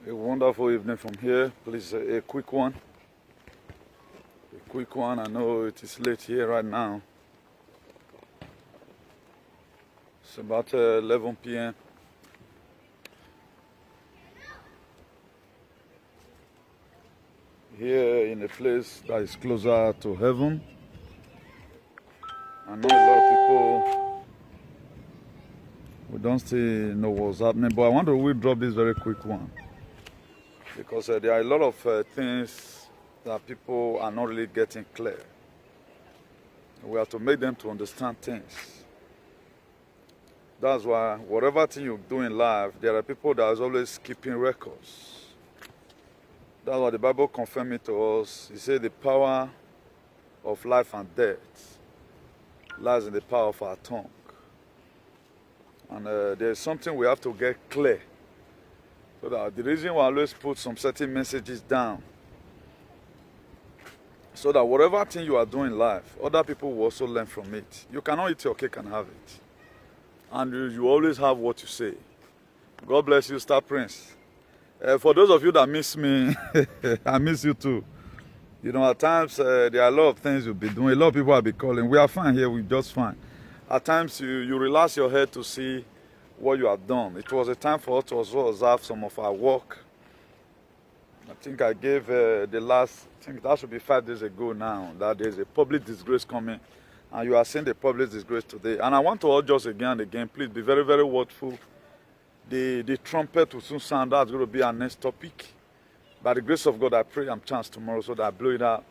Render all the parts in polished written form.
A wonderful evening from here. Please, a quick one. A quick one. I know it is late here right now. It's about 11 p.m. Here in a place that is closer to heaven. I know a lot of people, we don't still know what's happening, but I want to drop this very quick one. Because there are a lot of things that people are not really getting clear. We have to make them to understand things. That's why whatever thing you do in life, there are people that are always keeping records. That's why the Bible confirms it to us. It says the power of life and death lies in the power of our tongue. And there's something we have to get clear. So that the reason we always put some certain messages down, so that whatever thing you are doing in life, other people will also learn from it. You cannot eat your cake and have it. And you always have what you say. God bless you, Star Prince. For those of you that miss me, I miss you too. You know, at times there are a lot of things you'll be doing. A lot of people will be calling. We are fine here, we're just fine. At times you relax your head to see what you have done. It was a time for us to also observe some of our work. I think I gave the last, I think that should be 5 days ago now, that there's a public disgrace coming. And you are seeing the public disgrace today. And I want to urge us again and again, please be very, very watchful. The trumpet will soon sound. That's going to be our next topic. By the grace of God, I pray I'm chance tomorrow so that I blow it out.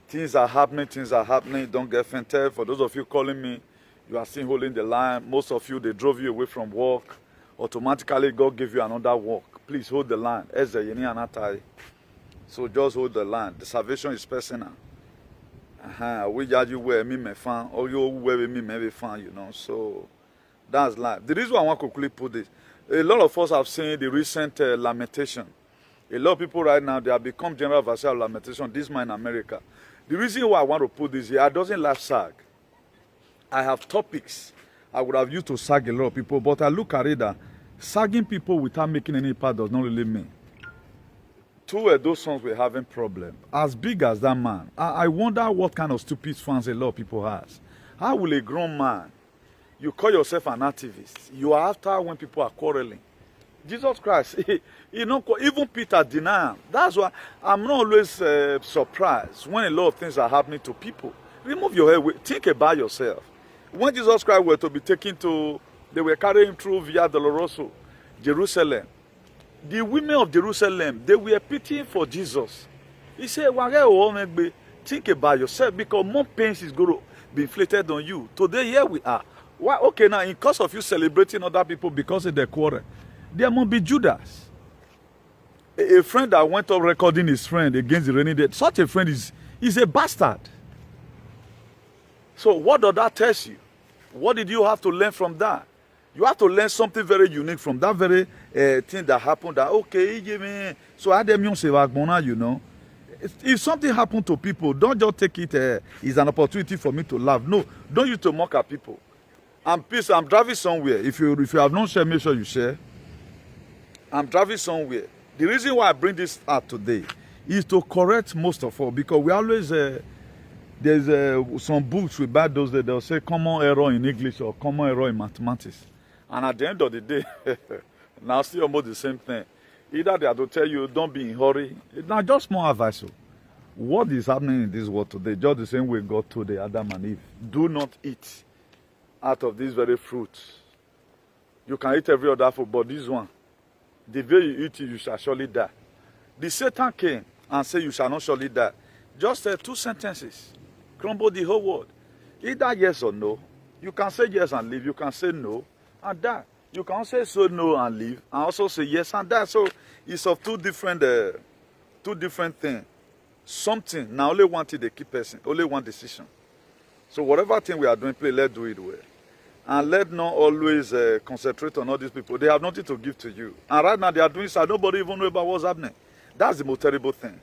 Things are happening. Don't get fainted. For those of you calling me, you are still holding the line. Most of you, they drove you away from work. Automatically, God gave you another work. Please hold the line. So just hold the line. The salvation is personal. We judge you where me may find, or you where me may find, you know. So that's life. The reason why I want to quickly put this, a lot of us have seen the recent lamentation. A lot of people right now, they have become general adversary of lamentation. This man in America. The reason why I want to put this here, I doesn't like sag. I have topics I would have used to sag a lot of people, but I look at it that sagging people without making any impact does not really mean. Two of those sons were having problem. As big as that man, I wonder what kind of stupid fans a lot of people has. How will a grown man, you call yourself an activist, you are after when people are quarreling? Jesus Christ, even Peter denied him. That's why I'm not always surprised when a lot of things are happening to people. Remove your head, think about yourself. When Jesus Christ were to be taken to, they were carrying him through Via Dolorosa, Jerusalem. The women of Jerusalem, they were pitying for Jesus. He said, think about yourself because more pains is going to be inflicted on you. Today, here we are. Why? Okay, now, in cause of you celebrating other people because of their quarrel, there must be Judas. A friend that went up recording his friend against the rainy day, such a friend is a bastard. So what does that tell you? What did you have to learn from that? You have to learn something very unique from that very thing that happened. That okay, he gave me. So I you know. If something happened to people, don't just take it as an opportunity for me to laugh. No, don't use to mock at people. I'm pissed. I'm driving somewhere. If you have not shared, make sure you share. I'm driving somewhere. The reason why I bring this out today is to correct most of all because we always there's some books we buy those days. They'll say common error in English or common error in mathematics. And at the end of the day, now still almost the same thing. Either they have to tell you, don't be in a hurry. It's not just more advice. What is happening in this world today, just the same way God told the Adam and Eve, do not eat out of these very fruits. You can eat every other fruit, but this one, the way you eat it, you shall surely die. The Satan came and said, you shall not surely die. Just 2 sentences. Crumble the whole world. Either yes or no. You can say yes and live. You can say no and die. You can say so no and live, and also say yes and die. So it's of two different things. Something now only one thing they keep person, only one decision. So whatever thing we are doing, please let's do it well, and let not always concentrate on all these people. They have nothing to give to you, and right now they are doing so. Nobody even know about what's happening. That's the most terrible thing.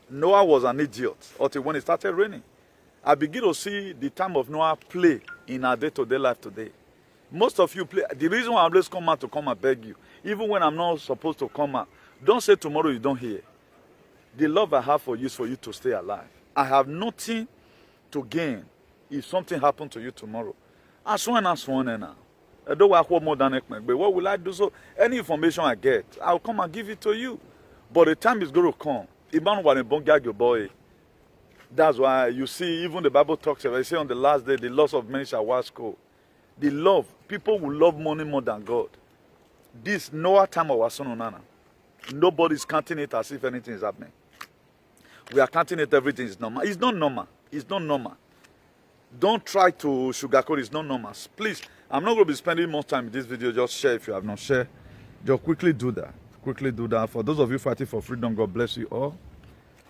Noah was an idiot until when it started raining. I begin to see the time of Noah play in our day-to-day life today. Most of you play. The reason why I'm always come out to come and beg you, even when I'm not supposed to come out, don't say tomorrow you don't hear. The love I have for you is for you to stay alive. I have nothing to gain if something happened to you tomorrow. I swear now. I don't work more than it, but what will I do? So any information I get, I'll come and give it to you. But the time is going to come. Boy. That's why you see, even the Bible talks about, it say on the last day, the loss of many shall wax cold. The love, people will love money more than God. This Noah time of our son Onana. Nobody's counting it as if anything is happening. We are counting it, everything is normal. It's not normal. It's not normal. Don't try to sugarcoat. It's not normal. Please, I'm not going to be spending more time in this video. Just share if you have not shared. Just quickly do that. Quickly do that. For those of you fighting for freedom, God bless you all.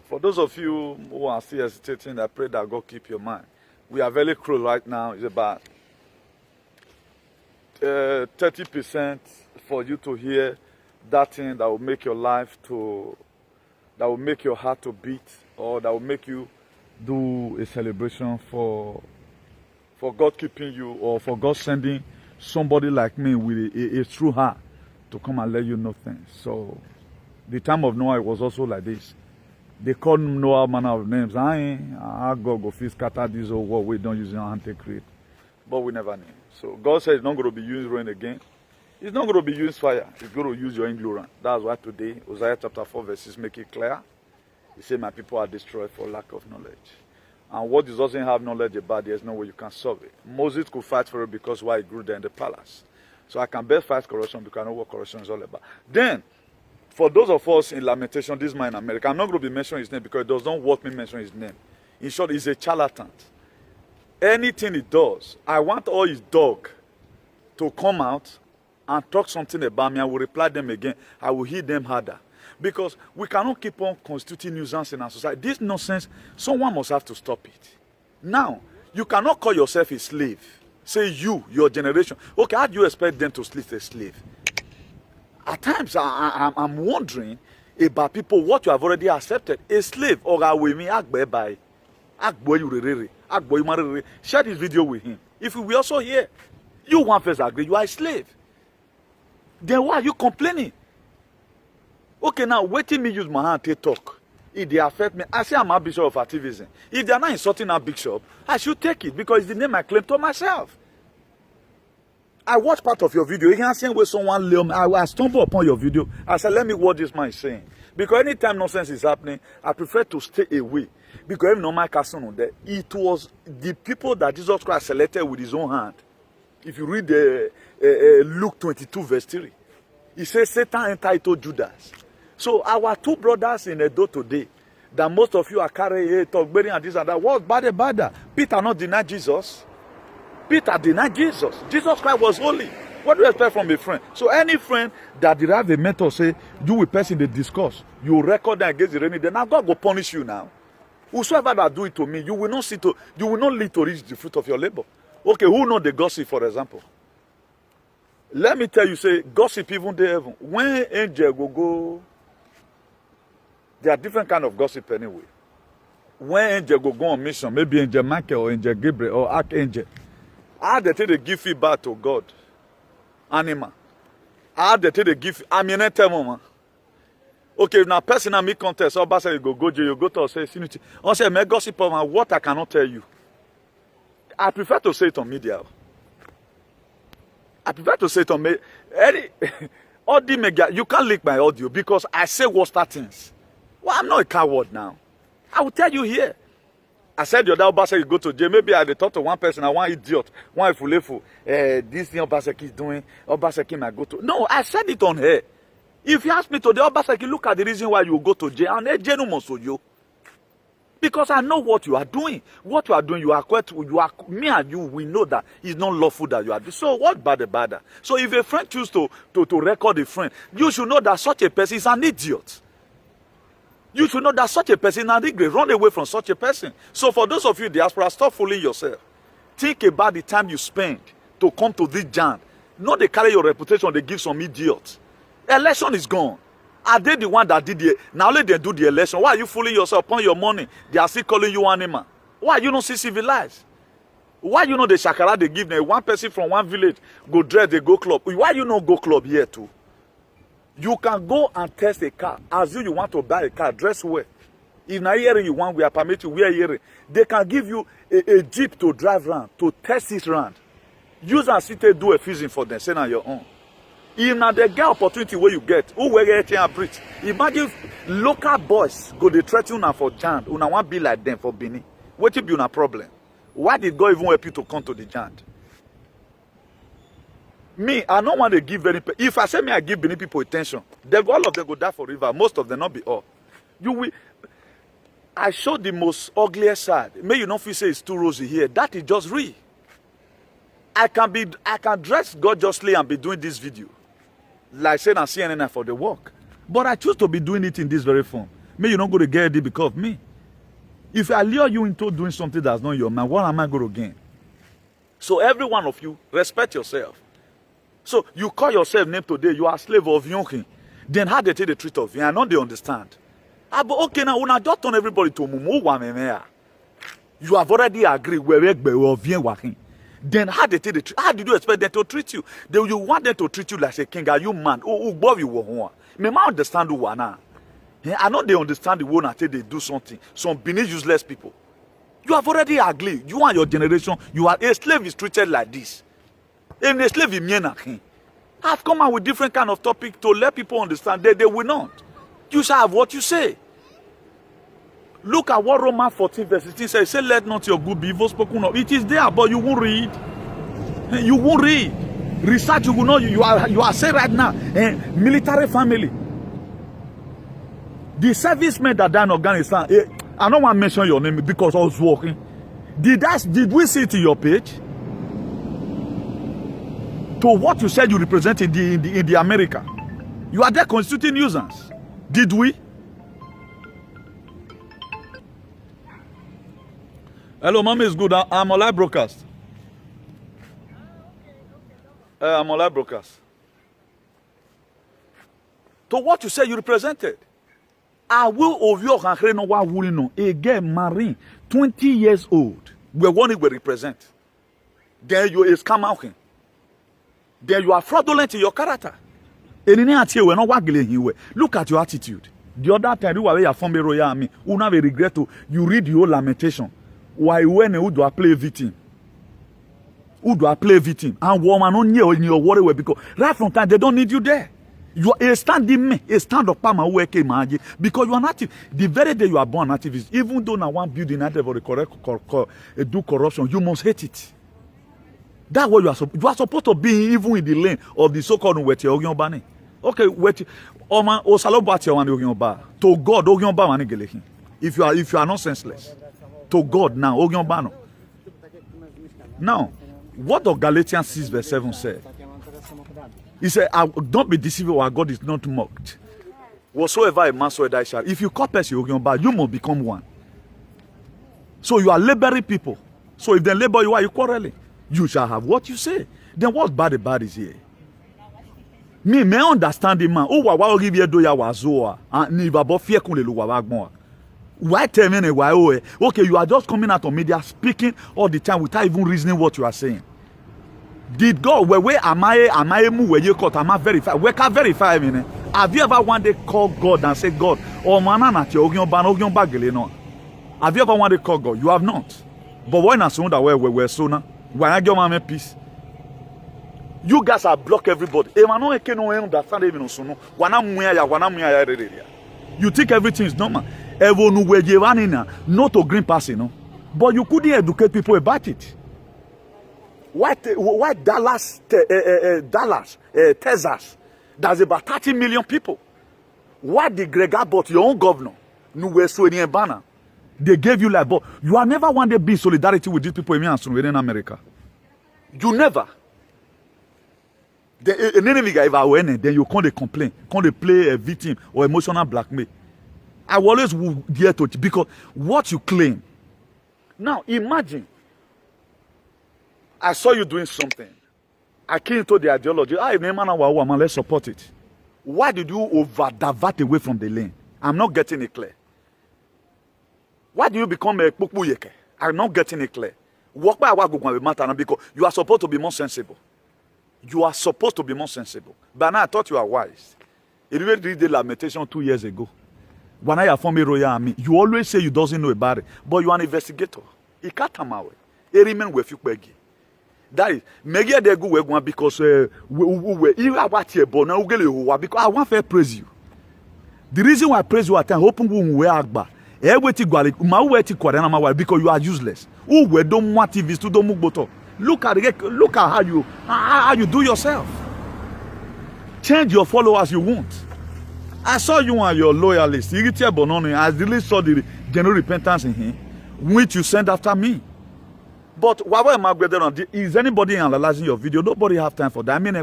For those of you who are still hesitating, I pray that God keep your mind. We are very cruel right now. It's about 30% for you to hear that thing that will make your life to, that will make your heart to beat, or that will make you do a celebration for God keeping you, or for God sending somebody like me with a true heart to come and let you know things. So the time of Noah was also like this. They called Noah manner of names. Our God go feel scatter this whole world. We don't use our hand to create. But we never knew. So God said it's not going to be used rain again. It's not going to be used fire. It's going to use your ignorance. That's why today, Hosea chapter 4 verses make it clear. He said, my people are destroyed for lack of knowledge. And what doesn't have knowledge about, there's no way you can solve it. Moses could fight for it because why he grew there in the palace. So I can best fight corruption because I know what corruption is all about. Then, for those of us in Lamentation, this man in America, I'm not going to be mentioning his name because it does not want me mention his name. In short, he's a charlatan. Anything he does, I want all his dog to come out and talk something about me. I will reply them again. I will hit them harder. Because we cannot keep on constituting nuisance in our society. This nonsense, someone must have to stop it. Now, you cannot call yourself a slave. Say you, your generation. Okay, how do you expect them to sleep a slave? At times, I'm wondering about people, what you have already accepted. A slave, or share this video with him. If we also hear, you one first agree, you are a slave. Then why are you complaining? Okay, now, waiting me use my hand to talk. If they affect me, I say I'm a bishop of activism. If they are not insulting a bishop, I should take it because it's the name I claim to myself. I watched part of your video. You can see where someone I stumbled upon your video. I said, let me what this man is saying. Because anytime nonsense is happening, I prefer to stay away. Because even normal castle on there, it was the people that Jesus Christ selected with his own hand. If you read the Luke 22 verse 3, he says Satan entitled Judas. So our two brothers in Edo today, that most of you are carrying, talk bearing and this and that, what's bad? Peter not denied Jesus. Peter denied Jesus. Jesus Christ was holy. What do you expect from a friend? So any friend that derive a mentor say, you will person the discourse, you record that against the rainy day. Now God will punish you now. Whosoever that do it to me, you will not lead to reach the fruit of your labor. Okay, who know the gossip, for example? Let me tell you, say, gossip even there heaven. When angel go, there are different kind of gossip anyway. When angel go on mission, maybe angel Michael or angel Gabriel or archangel, how they take the give feedback to God? Animal. How they take the give, I mean, man. Okay, now personal me contest, all say you go jail, you go to say sinity. I say, me gossip on what I cannot tell you. I prefer to say it on media. I prefer to say it on me. Audio mega, you can't leak my audio because I say worse things. Well, I'm not a coward now. I will tell you here. I said the other Obaseki go to jail. Maybe I talk to one person, I one idiot, one fool. This thing Obaseki is doing, Obaseki might go to. No, I said it on here. If you ask me today, Obaseki, look at the reason why you go to jail, and jail must you. Because I know what you are doing. What you are doing, me and you, we know that it's not lawful that you are doing. So what bad? So if a friend chooses to record a friend, you should know that such a person is an idiot. You should know that such a person, and they run away from such a person. So for those of you diaspora, stop fooling yourself. Think about the time you spend to come to this jam. Not they carry your reputation, they give some idiots. Election is gone. Are they the one that did it? Now let them do the election. Why are you fooling yourself upon your money? They are still calling you animal. Why you don't see civilized? Why you know the shakara they give them? One person from one village go dress, they go club. Why you know go club here too? You can go and test a car. As you want to buy a car, dress well. If na hearing you want, we are permitted to wear hearing. They can give you a jeep to drive around, to test it around. Use and sit do a fusing for them, say on your own. If na the get opportunity where you get, who will get here and preach? Imagine local boys go they threaten una for jand, una want be like them for Benin. What if be una problem? Why did God even help you to come to the jand? Me, I don't want to give any. If I say me, I give Benin people attention. Then all of them go die for river. Most of them not be all. You will. I show the most ugliest side. May you not feel say it's too rosy here. That is just real. I can dress gorgeously and be doing this video, like saying I'm CNN for the work. But I choose to be doing it in this very form. May you not go to get it because of me. If I lure you into doing something that's not your man, what am I going to gain? So every one of you, respect yourself. So you call yourself name today, you are a slave of Yonkin. Then how they take the treat of you? I know they understand. But okay, now when I just turn everybody to Mumu, you have already agreed where then how they take the treat? How did you expect them to treat you? You want them to treat you like a king? Are you man? Who you were? Me I understand who now. I know they understand the one until they do something. Some beneath useless people. You have already agreed. You and your generation, you are a slave is treated like this. And a slave is I've come out with different kind of topic to let people understand that they will not. You shall have what you say. Look at what Romans 14 verse 16 says. Say, let not your good be evil spoken of. It is there, but you won't read. You won't read. Research, you will know. You are saying right now, military family. The servicemen that died in Afghanistan, I don't want to mention your name because I was working. Did we see it in your page? To what you said you represent in the America. You are there constituting nuisance. Did we? Hello, mommy is good. I'm on live broadcast. I'm on live broadcast. To what you said you represented. I will of your country no one will know. Again, Marine, 20 years old. We want to represent. Then you is come out. Then you are fraudulent in your character. Look at your attitude. The other time you were from the Royal Army, you have a regret to you read your lamentation. Why when you do play victim? Who do I play victim? And woman on your worry because right from time they don't need you there. You are a standing me, a stand up palm away because you are native. The very day you are born activist, even though now one building not ever do corruption, you must hate it. That's what you are supposed to be even in the lane of the so-called Weti Bani. Okay, Weti Oman Osalobati Ogyoba. To God, Ogyoba Manigelehin. If you are not senseless. To God now, Ogyobano. Now, what does Galatians 6 verse 7 say? He said, don't be deceived while God is not mocked. Whatsoever a man soever shall. If you call person Ogyoba, you must become one. So you are laboring people. So if they labor you, are you quarreling? You shall have what you say. Then what's bad is here? Me understand the man. Oh, why give you do ya wazoa? And if about fear kun le lu wagmo. Why tell me why? Okay, you are just coming out of media speaking all the time without even reasoning what you are saying. Did God where am I mu where you caught? Am I verify? Where can verify me? Have you ever one day called God and said, God, oh man, na your ogyon bagele no? Have you ever one day called God? You have not. But when I saw that we're so now, when I get my peace, you guys are block everybody. You think everything is normal. Not to green passing, but you couldn't educate people about it. Why Dallas, Texas, there's about 30 million people. Why the Greg Abbott, your own governor, banner, they gave you like, but you are never one day be in solidarity with these people in America. You never. Then you can't complain, can't play a victim or emotional blackmail. I always would dare to because what you claim. Now imagine I saw you doing something. I came to the ideology. Let's support it. Why did you divert away from the lane? I'm not getting it clear. Why do you become a pukpuyeke? I'm not getting it clear. Walk by what go matter because you are supposed to be more sensible. You are supposed to be more sensible. But now I thought you are wise. You even read the lamentation 2 years ago. When I formed a royal army, you always say you doesn't know about it, but you are an investigator. It can't come away. It remain with you. That is, maybe they go because because I want to praise you. The reason why I praise you at time, open agba. Because you are useless. Don't want TVs to don't look at how you do yourself. Change your followers you want. I saw you and your loyalists. I really saw the general repentance in him, which you sent after me. But is anybody analyzing your video? Nobody have time for that. I mean,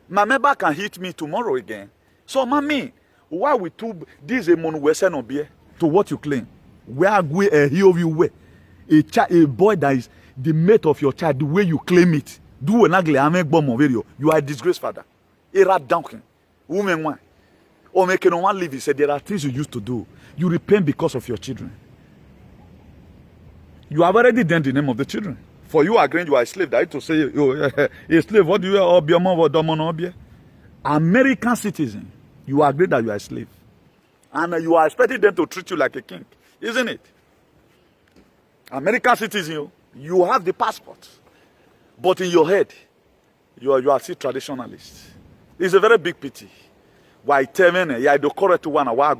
my member can hit me tomorrow again. So, mommy, why we two this a mono to what you claim? Where we a of you way? A boy that is the mate of your child, the way you claim it. Do an ugly video. You are a disgrace, father. A rat donkey. Woman, why? Or make no one leave. He said there are things you used to do. You repent because of your children. You have already done the name of the children. For you agreeing you are a slave. That is to say, a slave, what do you American citizen, you agree that you are a slave. And you are expecting them to treat you like a king. Isn't it? American citizen, you have the passport. But in your head, you are still traditionalist. It's a very big pity. Why tell me, you are the correct one, why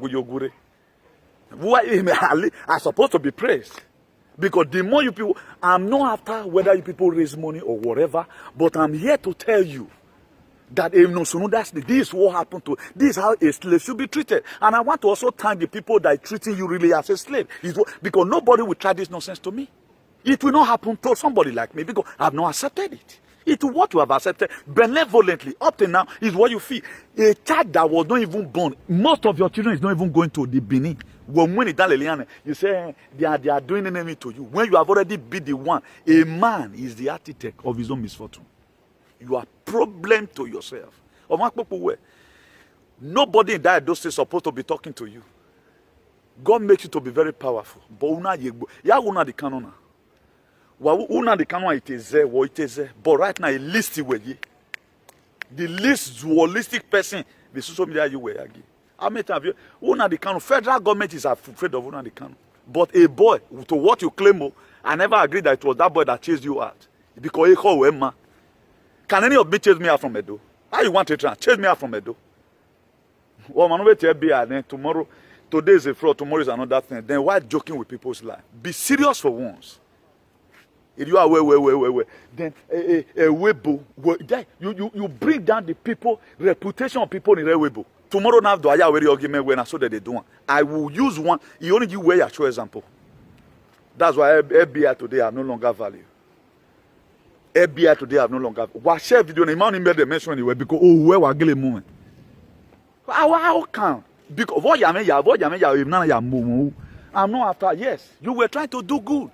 are supposed to be praised? Because the more you people, I'm not after whether you people raise money or whatever, but I'm here to tell you that this is what happened to, this is how a slave should be treated. And I want to also thank the people that are treating you really as a slave. Because nobody will try this nonsense to me. It will not happen to somebody like me because I have not accepted it. It's what you have accepted benevolently up to now is what you feel. A child that was not even born, most of your children is not even going to the Benin. When you say they are doing enemy to you. When you have already been the one, a man is the architect of his own misfortune. You are problem to yourself. Nobody in that those is supposed to be talking to you. God makes you to be very powerful. But una the canon. Una the canon it is there, what it is there. But right now, a list the least dualistic person, the social media you were again. How many times you una the canon? Federal government is afraid of una the canon. But a boy, to what you claim, I never agreed that it was that boy that chased you out. Because he called Emma. Can any of me chase me out from Edo? How you want to try? Chase me out from Edo. Well, man, wait till then tomorrow. Today is a fraud. Tomorrow is another thing. Then why joking with people's life? Be serious for once. If you are way, then you bring down the people reputation of people in Weibo. Tomorrow now do I have argument when I saw that they do one. I will use one. You only give way a true example. That's why FBI today have no longer value. FBI today have no longer. What share video? The man made the mention anyway because where we get moment. How come? Because what you mean, I'm not after. Yes, you were trying to do good.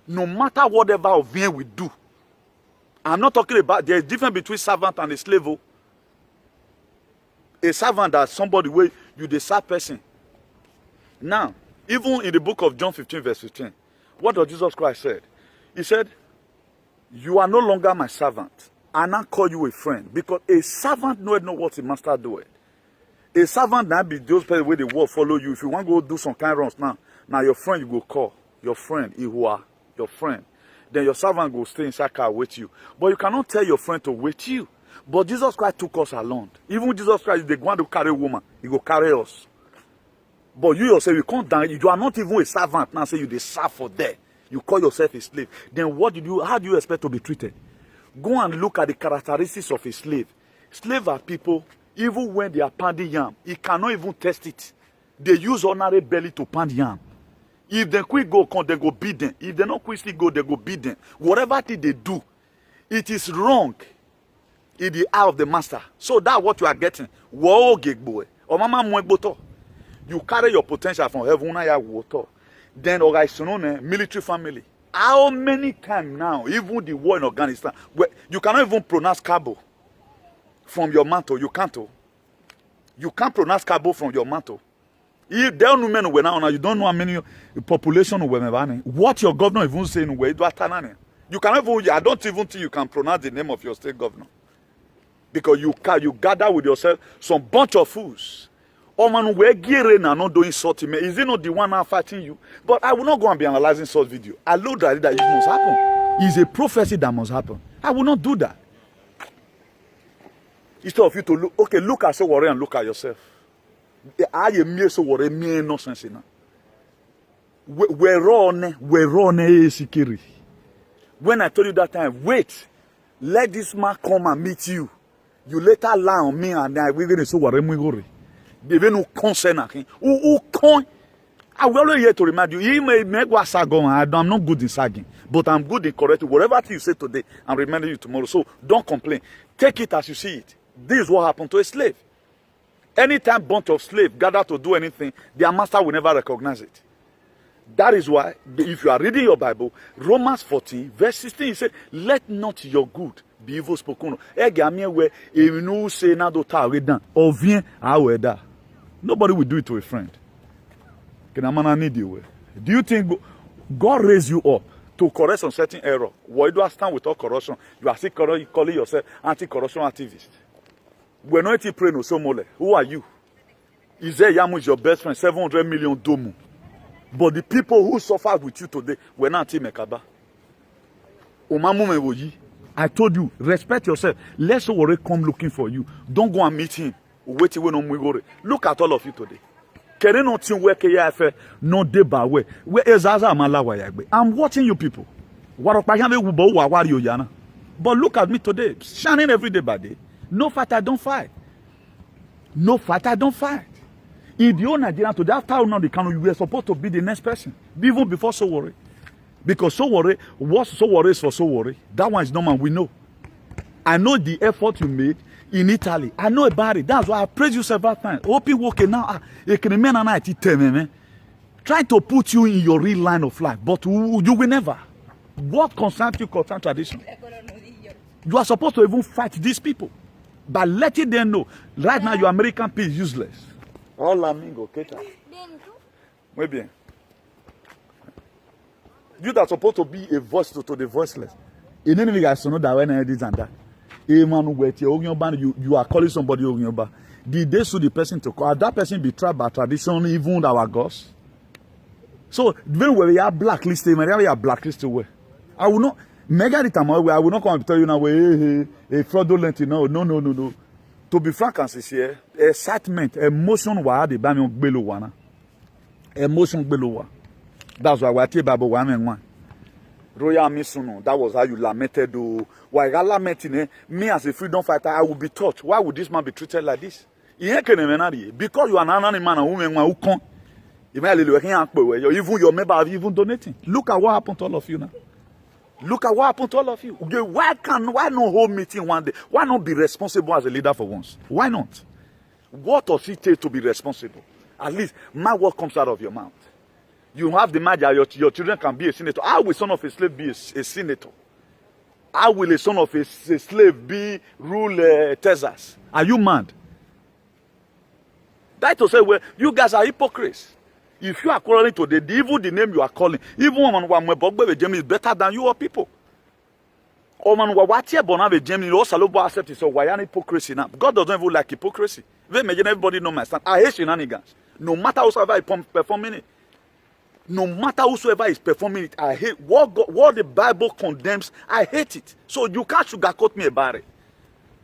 No matter whatever we do. I'm not talking about there's a difference between servant and a slave. A servant that's somebody where you the serve person. Now, even in the book of John 15, verse 15, what does Jesus Christ said? He said, you are no longer my servant. I now call you a friend. Because a servant knows not what the master doeth. A servant now be those people where the world follow you. If you want to go do some kind of runs now your friend you go call. Your friend, you are your friend. Then your servant will stay inside car with you. But you cannot tell your friend to wait you. But Jesus Christ took us along. Even Jesus Christ, they want to carry a woman. He will carry us. But you yourself, you can't down. You are not even a servant. Now say you they serve for there. You call yourself a slave. Then how do you expect to be treated? Go and look at the characteristics of a slave. Slaves are people, even when they are pounding yam, he cannot even test it. They use ordinary belly to pound yam. If they quick go, they go beat them. If they not quickly go, they go beat them. Whatever thing they do, it is wrong in the eye of the master. So that's what you are getting. You carry your potential from heaven. Then military family. How many times now, even the war in Afghanistan, where you cannot even pronounce Cabo from your mantle. You can't. You can't pronounce Cabo from your mantle. You don't know when now you don't know how many population what your governor even saying where you cannot even. I don't even think you can pronounce the name of your state governor because you gather with yourself some bunch of fools. Oh man, we're gearing and not doing something. Is it not the one now fighting you? But I will not go and be analyzing such video. I know that it must happen. It's a prophecy that must happen. I will not do that. Instead of you to look, okay, look at so worry and look at yourself. I am so worry, me no sense now. We're on security. When I told you that time, wait, let this man come and meet you. You later lie on me and I we're gonna so worry me worry. They no concern again. Who con? I will always here to remind you. You may make what I'm not good in sagging, but I'm good in correcting whatever thing you say today. I'm reminding you tomorrow. So don't complain. Take it as you see it. This is what happened to a slave. Anytime bunch of slaves gather to do anything, their master will never recognize it. That is why, if you are reading your Bible, Romans 14, verse 16, it said, let not your good be evil spoken. Nobody will do it to a friend. Do you think God raised you up to correct some certain error? Why do I stand without corruption? You are still calling yourself anti-corruption activist. We're not praying so mole. Who are you? Isaiah Yamu is your best friend, 700 million domu. But the people who suffered with you today were not Mekaba. I told you, respect yourself. Let somebody come looking for you. Don't go and meet him. Wait when look at all of you today. I'm watching you people. But look at me today, shining every day by day. No fight, I don't fight. No fight, I don't fight. If the old Nigerian today, after now the canon, you were supposed to be the next person, even before so worry. Because so worry, what's so worry is for so worry. That one is normal, we know. I know the effort you made in Italy. I know about it. That's why I praise you several times. Open working now. Trying to put you in your real line of life, but you will never. What concerns you concerns tradition? You are supposed to even fight these people. By letting them know, right now your American peace is useless. All amigo, Keta. Muy bien. You that are supposed to be a voice to the voiceless. You don't even guys know that when I did that. You are calling somebody Ogyoba. Did they sue the person to call? That person be tried by tradition, even our gods? So when we are blacklisted, we are blacklisted. I will not. Mega the time I will not come and tell you now, a fraudulent, no. To be frank and sincere, excitement, emotion, emotion below. That's why we are Bible 1 and 1. Royal Misuno, that was how you lamented. Why I lamented me as a freedom fighter, I would be touched. Why would this man be treated like this? Because you are an man and woman who can't. Even your member have even donating. Look at what happened to all of you now. Look at what happened to all of you. Why not hold meeting one day? Why not be responsible as a leader for once? Why not? What does it take to be responsible? At least my word comes out of your mouth. You have the mind that your children can be a senator. How will son of a slave be a senator? How will a son of a slave rule Texas? Are you mad? That to say, well, you guys are hypocrites. If you are calling today, even the name you are calling, even one is better than you are people. You also accept it. So why are hypocrisy now? God doesn't even like hypocrisy. Everybody know my stand. I hate shenanigans. No matter whosoever is performing it. No matter whosoever is performing it, I hate what the Bible condemns. I hate it. So you can't sugarcoat me about it.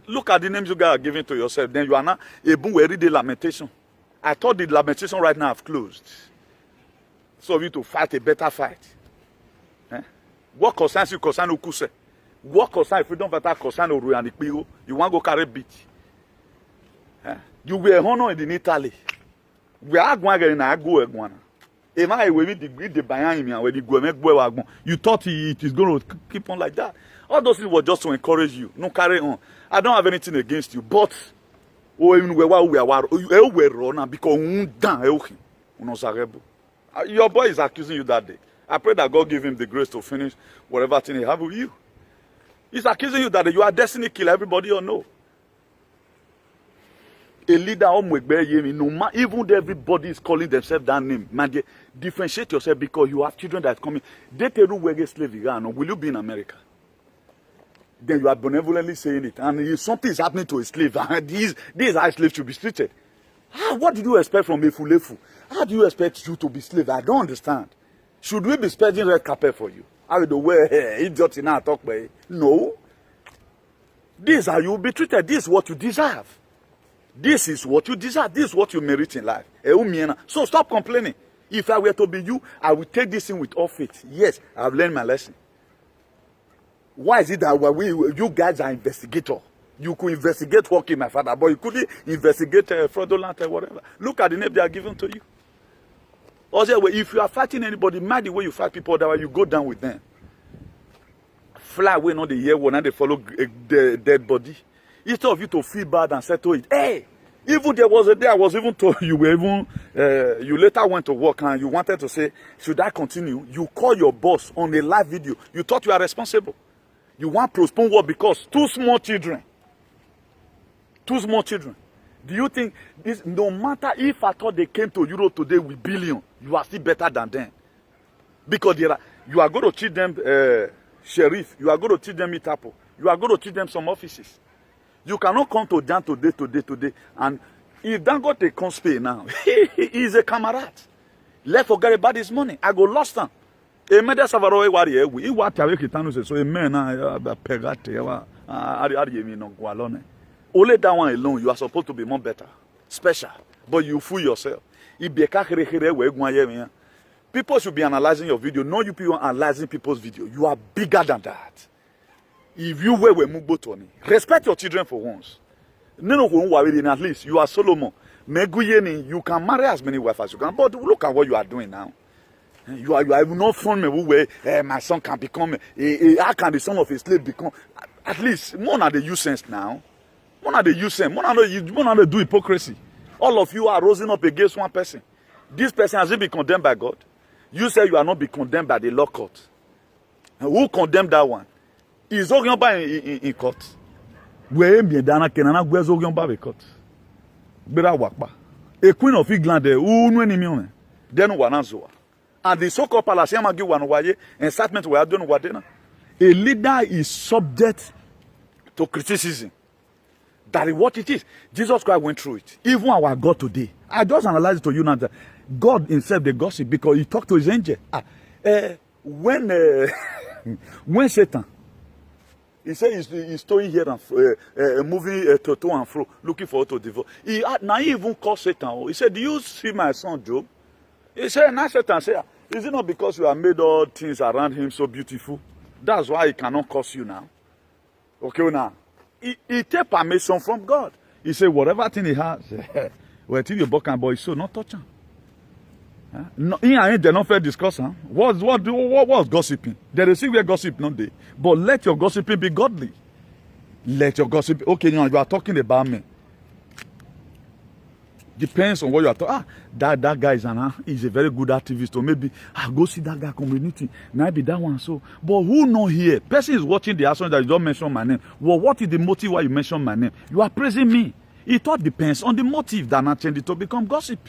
Look at the names you guys are giving to yourself. Then you are now able to read the lamentation. I thought the lamentation right now have closed. So you to fight a better fight. What concerns you concern Ukuse? What concerns if you don't better concern Oru and Ikpigo? You want to go carry beat? You were honored in Italy. We are going to go again. You thought it is going to keep on like that. All those things were just to encourage you. No, carry on. I don't have anything against you, but your boy is accusing you that day. I pray that God give him the grace to finish whatever thing he have with you. He's accusing you that you are destiny killer. Everybody or no. A leader, no matter, even though everybody is calling themselves that name, man, differentiate yourself because you have children that are coming. They tell you where slavery are, will you be in America? Then you are benevolently saying it, and if something is happening to a slave, and this is how a slave should be treated. What did you expect from Efulefu? How do you expect you to be slave? I don't understand. Should we be spreading red carpet for you? How the way idiot in our talk by? No. This is how you will be treated. This is what you deserve. This is what you deserve. This is what you merit in life. So stop complaining. If I were to be you, I would take this in with all faith. Yes, I've learned my lesson. Why is it that you guys are investigators? You could investigate what killed my father, but you couldn't investigate fraudulent or whatever. Look at the name they are giving to you. Also, if you are fighting anybody, mind the way you fight people, otherwise you go down with them. Fly away, not the year one, and they follow the dead body. Instead of you to feel bad and settle it. Hey, even there was a day I was even told you were even, you later went to work and you wanted to say, should I continue? You call your boss on a live video. You thought you are responsible. You want to postpone work because two small children. Do you think this, no matter if I thought they came to Europe today with billion, you are still better than them? Because you are going to treat them sheriff, you are going to treat them Itapo, you are going to treat them some offices. You cannot come to Jan today, and if Dangote comes pay now, he is a camarade. Let's forget about his money. I go lost him. Emeda Savaro wari we what away kitanu say so amen na pegate ari no gwalone. Only that one alone, you are supposed to be more better, special, but you fool yourself. People should be analyzing your video. No, you people analyzing people's video. You are bigger than that. If you were Mugbotoni, respect your children for once. No, at least you are Solomon. You can marry as many wives as you can, but look at what you are doing now. You are not from me where my son can become. How can the son of a slave become? At least more of the use sense now. More of the use sense. More of the do hypocrisy. All of you are rising up against one person. This person has been condemned by God. You say you are not be condemned by the law court. Who condemned that one? Is Ogyomba in court? Where me dana kenana where's Ogyomba in court? Bera wakpa. A queen of England who no enemy then wanazua. And the so-called palace yamagi wanwaye incitement we are doing wadena. A leader is subject to criticism. That is what it is. Jesus Christ went through it. Even our God today. I just analyze it to you now that God himself the gossip because he talked to his angel. When Satan, he said he's staying here and moving to and fro, looking for to devour. Now he even called Satan. He said, do you see my son Job? He said, now Satan said, is it not because you have made all things around him so beautiful? That's why he cannot curse you now. Okay, now. He take permission from God. He said, whatever thing he has, well, till you book and boy, so not touch him. No, he ain't they not fair discuss. What's gossiping? There is where gossip not there. But let your gossiping be godly. Let your gossip. Okay, now you are talking about me. Depends on what you are talking. That guy is a very good activist. Or maybe go see that guy community. Maybe that one so. But who know here? Person is watching the action that you don't mention my name. Well, what is the motive why you mention my name? You are praising me. It all depends on the motive that not change it to become gossip.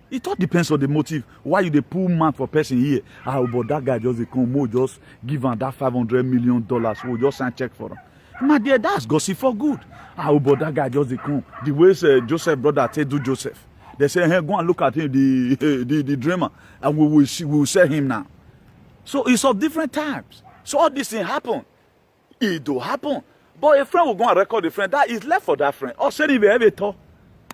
It all depends on the motive. Why you the pull man for person here? But that guy just come, just give him that $500 million. We'll just sign check for him. My dear, that's gossip for good. But that guy just come. The way Joseph brother say do Joseph. They say, hey, go and look at him, the dreamer, and we will sell him now. So it's of different types. So all these things happen. It do happen. But a friend will go and record a friend. That is left for that friend. Or say if you have a talk.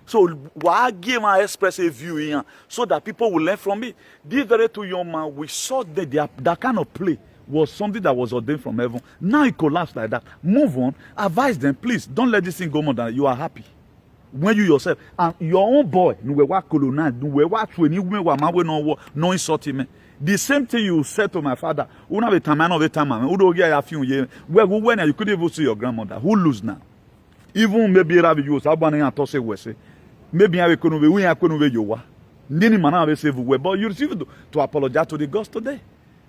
So why give my express a view here so that people will learn from it? This very two young man, we saw that kind of play was something that was ordained from heaven. Now it collapsed like that. Move on. Advise them, please. Don't let this thing go more than you are happy. When you yourself and your own boy, no insult him. The same thing you said to my father. When you couldn't even see your grandmother. Who lose now? Even maybe maybe I couldn't but you receive to apologize to the gods today.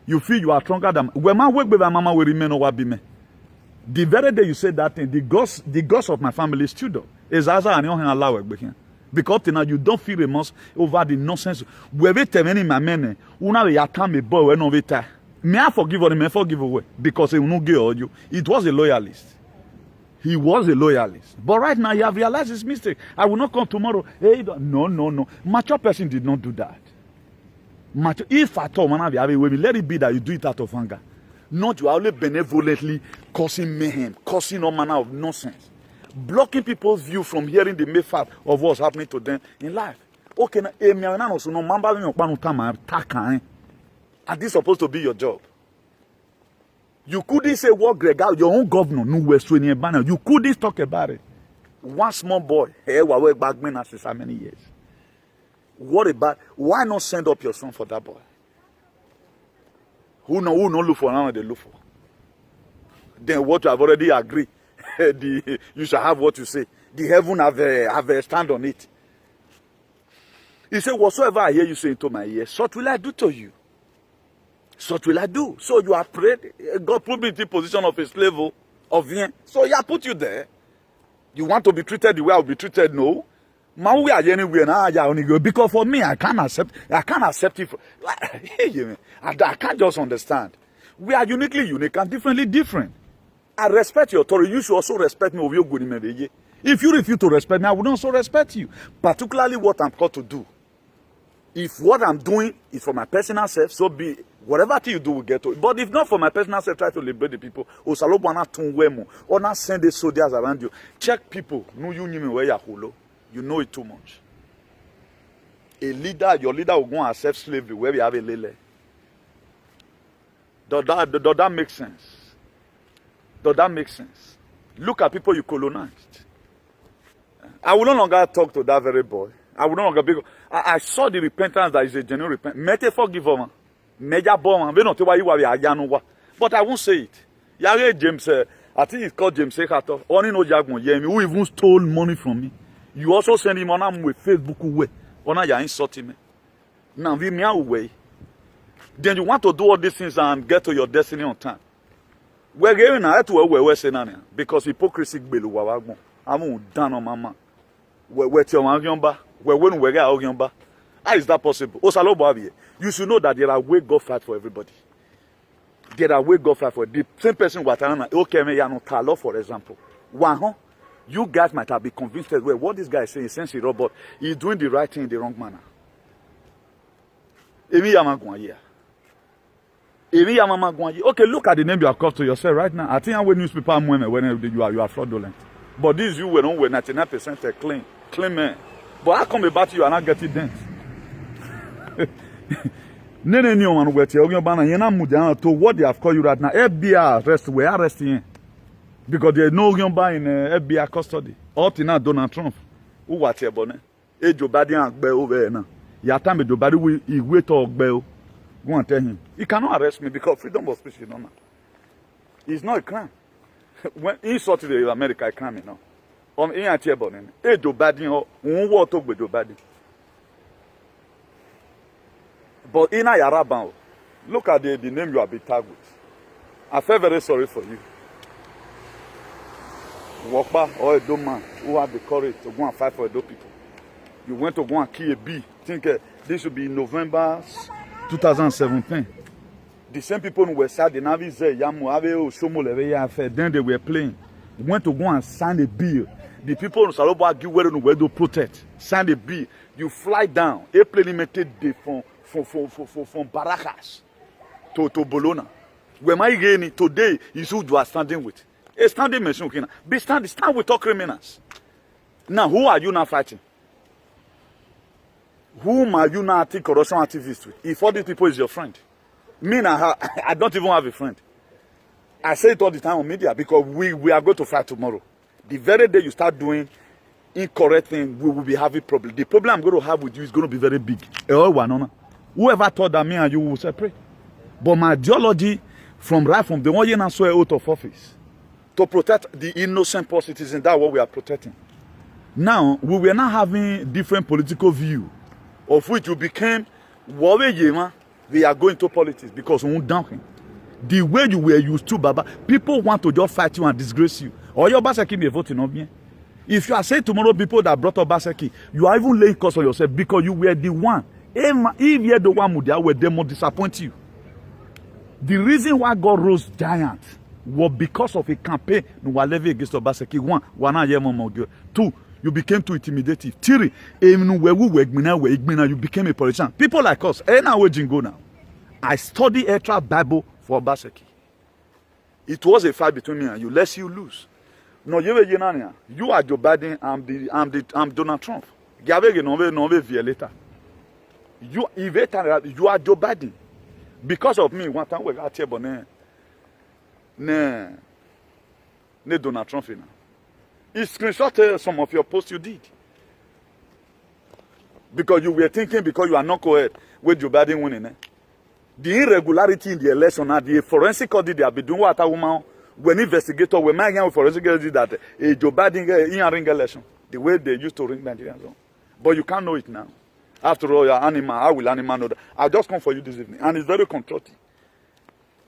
You feel you are stronger than when my work with my mama will remain over me. The very day you said that thing, the ghost of my family stood up. Because now you don't feel remorse over the nonsense. We have tell many my men, una ya time boy when over time. May I forgive or may I forgive away? Because he will not get you. It was a loyalist. He was a loyalist. But right now, he have realized his mistake. I will not come tomorrow. Hey, no. Mature person did not do that. Mature, if at all, man, let it be that you do it out of anger. Not you are only benevolently causing mayhem, causing all manner of nonsense. Blocking people's view from hearing the main fact of what's happening to them in life. Okay, and this is supposed to be your job. You couldn't say what Greg out, your own governor, no West Union banner. You couldn't talk about it. One small boy, hey, we're back men after so many years. What about? Why not send up your son for that boy? Who no look for now? They look for. Then what you have already agreed, you shall have what you say. The heaven have a stand on it. He said, whatsoever I hear you say into my ears, what will I do to you? What will I do? So you are prayed. God put me in the position of a slave of Vien. So yeah, put you there. You want to be treated the way I will be treated? No. Man, we are anywhere now. Because for me, I can't accept it. I can't just understand. We are uniquely unique and differently different. I respect your authority. You should also respect me. If you refuse to respect me, I will also respect you. Particularly what I'm called to do. If what I'm doing is for my personal self, so be it. Whatever thing you do will get to it. But if not for my personal self, try to liberate the people. Or not send the soldiers around you. Check people. No, you know where you're. You know it too much. A leader, your leader will go and accept slavery where we have a lele. Does that make sense? Does that make sense? Look at people you colonized. I will no longer talk to that very boy. I will no longer be. I saw the repentance that is a genuine repentance. Mete forgive him. Major bomb. We don't know why you are. But I won't say it. Yare James, I think it's called James Sekato. Only no Jagun Yemi who even stole money from me. You also send him on with Facebook way. Ona ya insulting me. Now we me away. Then you want to do all these things and get to your destiny on time. We're going to where say nani because hypocrisy gbelu wawagbon. Amu down on mama. Where your man where when we get out. How is that possible? You should know that there are ways God fight for everybody. There are ways God fight for the same person. Okay, me ya no talo for example. One, you guys might have been convinced that well, what this guy is saying is sensible, but he's doing the right thing in the wrong manner. Okay, look at the name you have called to yourself right now. I think I'm with newspaper when you are fraudulent. But this you were not 99% clean man. But how come about you are not getting dent? Nene ni on wet you bana yena mudia to what they have called you right now. FBI arrest we are arresting because there is no Yomba in FBI custody. All tina Donald Trump. Who what here bonnet? Joe Biden agbe over now. Ya time Joe Biden he wait to agbe. Go and tell him. He cannot arrest me because freedom of speech is not. It's not a crime. When insult to America, a crime now. In a tier bonnet. Joe Biden or who talk with Joe Biden. But in a Yaraban, look at the name you have been tagged with. I feel very sorry for you. Wokpa or a Edo man who had the courage to go and fight for Edo people. You went to go and kill a bee. Think this should be in November 2017. The same people who were sad, the Navy said, then they were playing. They went to go and sign a bill. The people in Salobo give where to protect. Sign a bill. You fly down. A plane limited from Baracas to Bologna. Where my getting today is who you are standing with. A standing machine. Be stand with all criminals. Now, who are you now fighting? Whom are you now anti-corruption activists with? If all these people is your friend. Me now, I don't even have a friend. I say it all the time on media because we are going to fight tomorrow. The very day you start doing incorrect things, we will be having problem. The problem I'm going to have with you is going to be very big. Whoever thought that me and you will separate. But my ideology from the one year and so out of office to protect the innocent poor citizens, that's what we are protecting. Now, we were not having different political view of which you became we are going to politics because we down him. The way you were used to, Baba, people want to just fight you and disgrace you. Or your Obaseki may vote in me. If you are saying tomorrow people that brought Obaseki, you are even laying curse on yourself because you were the one. If you're the one, Mudia, where they will disappoint you. The reason why God rose giant was because of a campaign against Obaseki. One, two, you became too intimidating. Three, you became a politician. People like us, now. I study extra Bible for Obaseki. It was a fight between me and you, lest you lose. No, you are Joe Biden, I'm Donald Trump. You are Joe Biden. Because of me, one time we got here, but ne Donald Trump. He screenshot some of your posts you did. Because you were thinking because you are not correct with Joe Biden winning. The irregularity in the election, the forensic audit they have been doing what a woman when investigators were making with forensic audit that Joe Biden in a ring election, the way they used to ring Nigerians. But you can't know it now. After all, you're animal. I will animal know that. I'll just come for you this evening. And it's very constructive.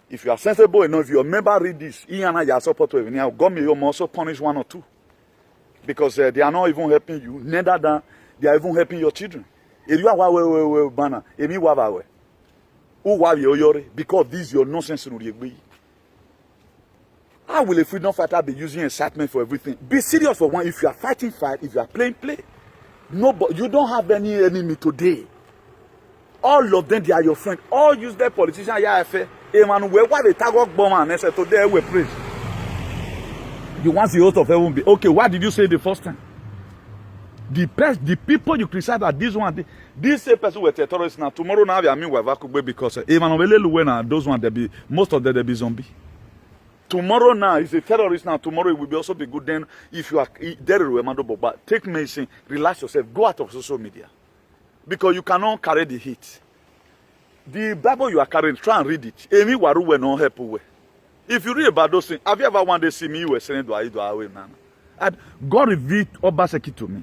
If you are sensible enough, if your member read this, you support to even God may also punish one or two. Because they are not even helping you, neither than they are even helping your children. If you are banner, if you are because this is your nonsense. How will a freedom fighter be using incitement for everything? Be serious for one. If you are fighting, fight. If you are playing, play. No, but you don't have any enemy today. All of them, they are your friend. All useless politicians, Emmanuel, why they target bomber and said today we praise. You want the oath of heaven be okay? Why did you say the first time? The people you criticize that this one, this same person were terrorists now. Tomorrow now we are mean we because Emmanuel those ones they be most of them they be zombie. Tomorrow now is a terrorist now. Tomorrow it will be also be good. Then if you are there, but take medicine, relax yourself, go out of social media, because you cannot carry the heat. The Bible you are carrying, try and read it. Amy waru we no help we. If you read about those things, have you ever one day see me you were saying do I man? God revealed Obaseki to me.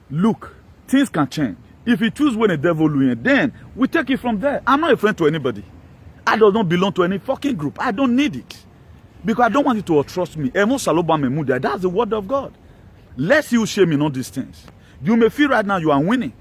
Look, things can change. If you choose when the devil wins, then we take it from there. I'm not a friend to anybody. I do not belong to any fucking group. I don't need it. Because I don't want you to trust me. That's the word of God. Lest you shame in all these things. You may feel right now you are winning.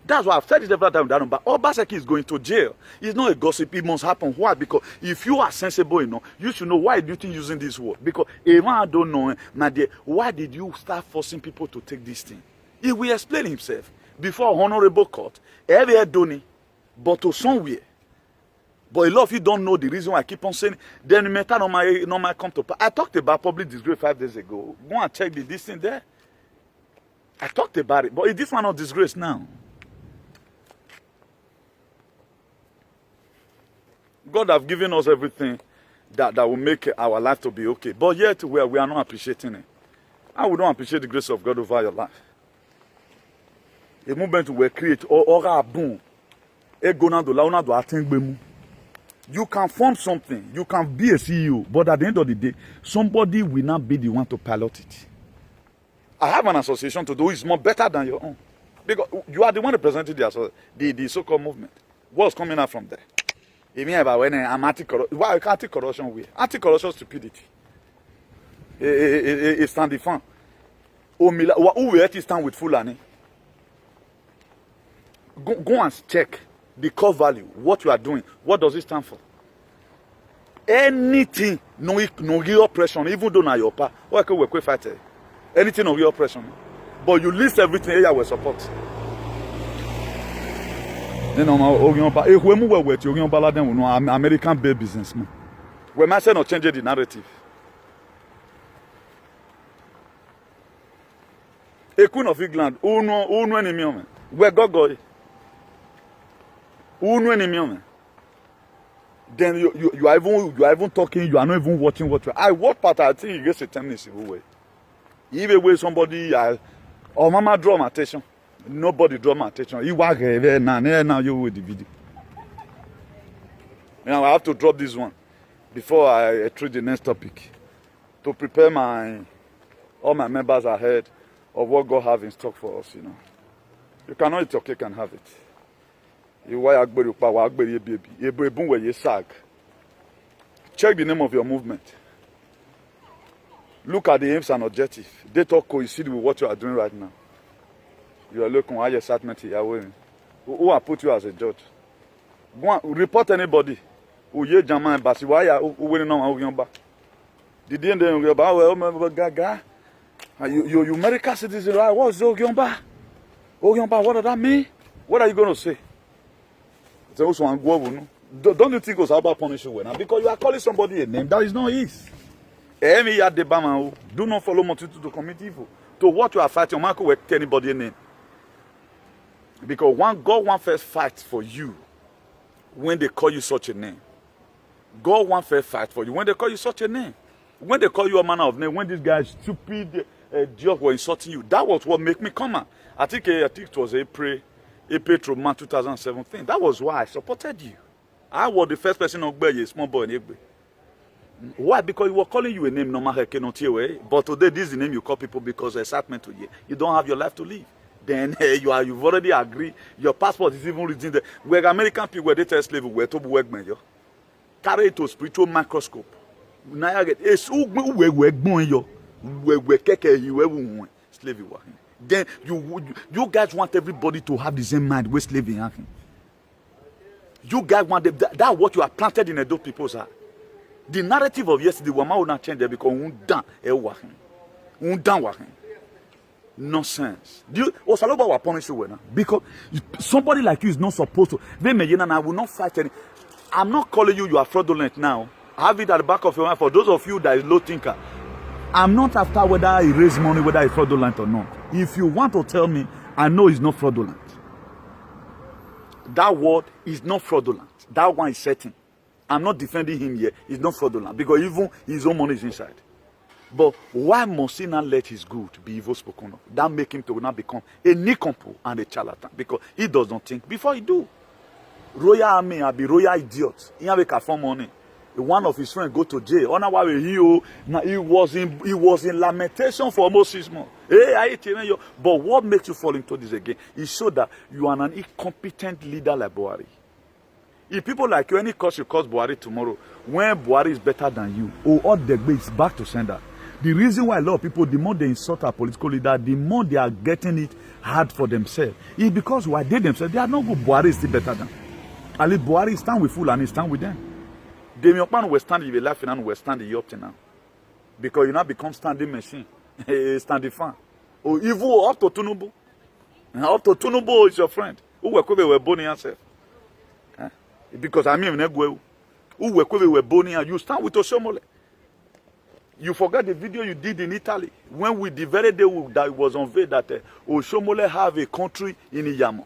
That's why I've said it several times. But Obaseki is going to jail. It's not a gossip. It must happen. Why? Because if you are sensible enough, you should know why do you think using this word. Because even I don't know, my dear, why did you start forcing people to take this thing? He will explain himself before honorable court. Every donate, but to somewhere. But a lot of you don't know the reason why I keep on saying. Then you matter no my come to. I talked about public disgrace 5 days ago. Go and check this thing there. I talked about it, but is this one not disgrace now? God have given us everything that will make our life to be okay. But yet we are not appreciating it. And we don't appreciate the grace of God over your life. A movement will create or a boom. You can form something, you can be a CEO, but at the end of the day, somebody will not be the one to pilot it. I have an association to do is more better than your own. Because you are the one representing the so-called movement. What's coming out from there? I'm anti-corruption. Why anti-corruption with? Anti-corruption stupidity. It stand defend. Who will it stand with Fulani? Go and check the core value, what you are doing. What does it stand for? Anything, no real oppression, even though na your part. Why can we fight it? Anything no real oppression. But you list everything here will support. American based businessman. We must not change the narrative. A queen of England, who enemy, where God go. Then you are even talking, you are not even watching what you are. I watch part, I think you get a 10 minutes way. Even when somebody or mama draw my attention. Nobody draw my attention. You work now you with the video. Now I have to drop this one before I treat the next topic. To prepare all my members ahead of what God have in stock for us, you know. You cannot eat your cake and have it. You why agberi pa wa agberi baby. Ebo ebun we ye sag. Check the name of your movement. Look at the aims and objectives. They talk coincide with what you are doing right now. You are looking at your statement here. Who will put you as a judge? Go and report anybody. Who ye German embassy? Why are you winning on Ogionba? Did you know Gaga? You American citizen, right? What's Ogionba? Ogionba, what does that mean? What are you going to say? Don't you think it was about punishing you? Because you are calling somebody a name that is not his. Do not follow multitude to commit evil. To what you are fighting, you will tell anybody a name. Because God wants first fight for you when they call you such a name. God wants first fight for you when they call you such a name. When they call you a manner of name, when this guy stupid joke were insulting you, that was what made me come out. I think it was April 2017. That was why I supported you. I was the first person on Gbe, a small boy in Egbe. Why? Because he was calling you a name, no matter what. But today, this is the name you call people because excitement to you. You don't have your life to live. Then you've already agreed. Your passport is even written there. Where American people were they tell slavery, where to work, carry it to spiritual microscope. Now get slavery. Then you guys want everybody to have the same mind with slavery. You guys want that's what you are planted in those people's heart. The narrative of yesterday will not change because nonsense. Because somebody like you is not supposed to. I will not fight any. I'm not calling you are fraudulent now. Have it at the back of your mind. For those of you that is low thinker, I'm not after whether he raise money, whether it's fraudulent or not. If you want to tell me, I know it's not fraudulent. That word is not fraudulent. That one is certain. I'm not defending him here. It's not fraudulent because even his own money is inside. But why must he not let his good be evil spoken of? That make him to now become a nincompoop and a charlatan because he does not think before he do. Royal army and be royal idiot. He have a form money. One of his friends go to jail. He was in lamentation for almost 6 months. But what makes you fall into this again? It shows that you are an incompetent leader like Buhari. If people like you, any cause you cause Buhari tomorrow, when Buhari is better than you, all the way is back to sender. The reason why a lot of people, the more they insult our political leader, the more they are getting it hard for themselves. It's because why they themselves, they are not good. Buhari is still better than. At least Buhari stand with Fulani, stand with them. Demiokpan will stand if you laugh and will stand you up to now. Because you now become standing machine, standing fan. Or even up to Tunubu. Up to Tunubu is your friend. Who were boning yourself. Because I mean, who were boning and you stand with Oshomole. You forgot the video you did in Italy when we the very day that it was unveiled that Oshomole have a country in Iyamo.